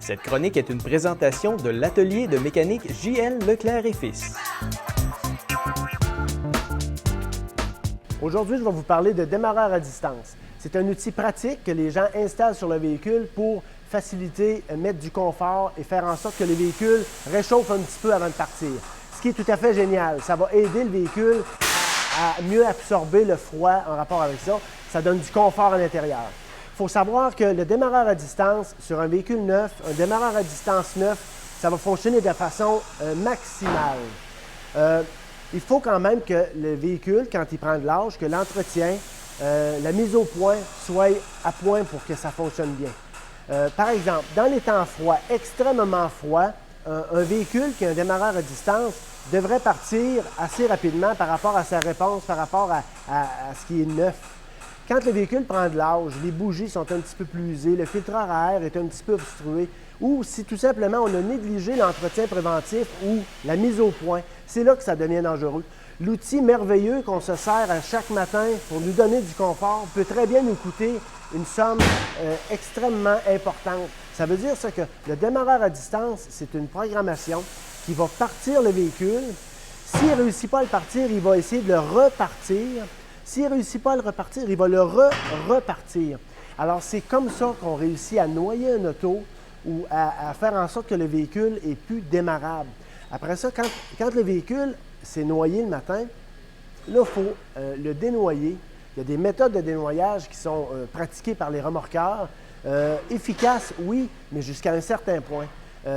Cette chronique est une présentation de l'atelier de mécanique J.L. Leclerc et Fils. Aujourd'hui, je vais vous parler de démarreur à distance. C'est un outil pratique que les gens installent sur le véhicule pour faciliter, mettre du confort et faire en sorte que le véhicule réchauffe un petit peu avant de partir. Ce qui est tout à fait génial. Ça va aider le véhicule à mieux absorber le froid en rapport avec ça. Ça donne du confort à l'intérieur. Il faut savoir que le démarreur à distance sur un véhicule neuf, un démarreur à distance neuf, ça va fonctionner de façon maximale. Il faut quand même que le véhicule, quand il prend de l'âge, que l'entretien, la mise au point soit à point pour que ça fonctionne bien. Par exemple, dans les temps froids, extrêmement froids, un véhicule qui a un démarreur à distance devrait partir assez rapidement par rapport à sa réponse, par rapport à ce qui est neuf. Quand le véhicule prend de l'âge, les bougies sont un petit peu plus usées, le filtreur à air est un petit peu obstrué, ou si tout simplement on a négligé l'entretien préventif ou la mise au point, c'est là que ça devient dangereux. L'outil merveilleux qu'on se sert à chaque matin pour nous donner du confort peut très bien nous coûter une somme extrêmement importante. Ça veut dire ça que le démarreur à distance, c'est une programmation qui va partir le véhicule. S'il ne réussit pas à le partir, il va essayer de le repartir. S'il ne réussit pas à le repartir, il va le repartir. Alors, c'est comme ça qu'on réussit à noyer un auto ou à faire en sorte que le véhicule est plus démarrable. Après ça, quand le véhicule s'est noyé le matin, là, il faut le dénoyer. Il y a des méthodes de dénoyage qui sont pratiquées par les remorqueurs. Efficaces, oui, mais jusqu'à un certain point.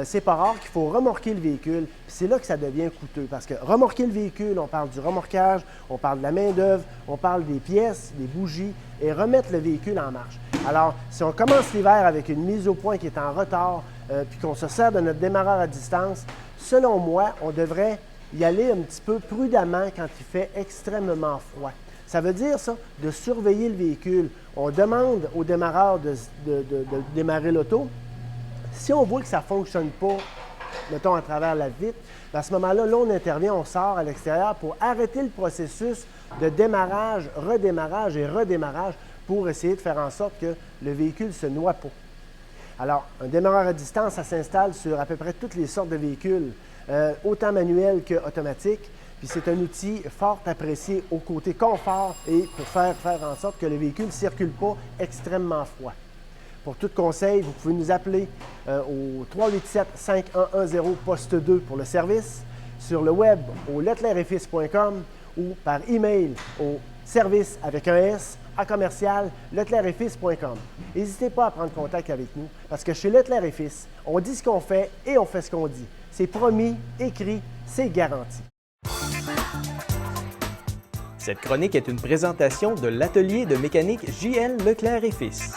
C'est pas rare qu'il faut remorquer le véhicule. C'est là que ça devient coûteux. Parce que remorquer le véhicule, on parle du remorquage, on parle de la main-d'œuvre, on parle des pièces, des bougies, et remettre le véhicule en marche. Alors, si on commence l'hiver avec une mise au point qui est en retard, puis qu'on se sert de notre démarreur à distance, selon moi, on devrait y aller un petit peu prudemment quand il fait extrêmement froid. Ça veut dire, ça, de surveiller le véhicule. On demande au démarreur de démarrer l'auto. Si on voit que ça ne fonctionne pas, mettons à travers la vitre, à ce moment-là, on intervient, on sort à l'extérieur pour arrêter le processus de démarrage, redémarrage et redémarrage pour essayer de faire en sorte que le véhicule ne se noie pas. Alors, un démarreur à distance, ça s'installe sur à peu près toutes les sortes de véhicules, autant manuels qu'automatiques. Puis c'est un outil fort apprécié au côté confort et pour faire en sorte que le véhicule ne circule pas extrêmement froid. Pour tout conseil, vous pouvez nous appeler au 387-5110 poste 2 pour le service, sur le web au leclercetfils.com ou par email au service avec un S à commercial leclercetfils.com. N'hésitez pas à prendre contact avec nous parce que chez Leclerc et Fils, on dit ce qu'on fait et on fait ce qu'on dit. C'est promis, écrit, c'est garanti. Cette chronique est une présentation de l'atelier de mécanique J.L. Leclerc et Fils.